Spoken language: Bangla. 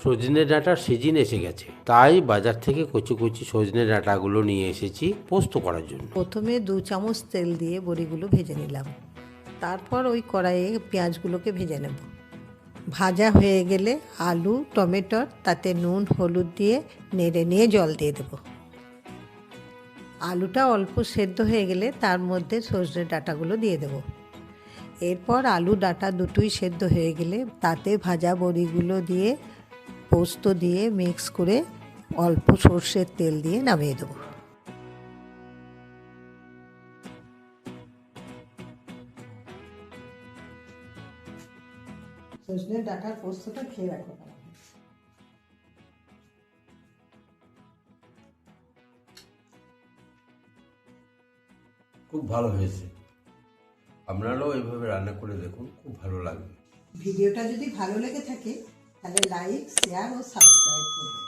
সজনে ডাঁটার সিজন এসে গেছে, তাই বাজার থেকে কচি কচি সজনে ডাঁটাগুলো নিয়ে এসেছি পোস্ত করার জন্য। প্রথমে 2 চামচ তেল দিয়ে বড়িগুলো ভেজে নিলাম। তারপর ওই কড়াইয়ে পেঁয়াজগুলোকে ভেজে নেব। ভাজা হয়ে গেলে আলু, টমেটোর তাতে নুন হলুদ দিয়ে নেড়ে নিয়ে জল দিয়ে দেব। আলুটা অল্প সেদ্ধ হয়ে গেলে তার মধ্যে সজনে ডাঁটাগুলো দিয়ে দেব। এরপর আলু ডাঁটা দুটোই সেদ্ধ হয়ে গেলে তাতে ভাজা বড়িগুলো দিয়ে পোস্ত দিয়ে মিক্স করে অল্প সর্ষের তেল দিয়ে নামিয়ে দেবো। সজনে ডাঁটার পোস্তটা খেয়ে রাখো। খুব ভালো হয়েছে, আপনারাও এইভাবে রান্না করে দেখুন, খুব ভালো লাগবে। ভিডিওটা যদি ভালো লেগে থাকে তাহলে লাইক, শেয়ার ও সাবস্ক্রাইব করুন।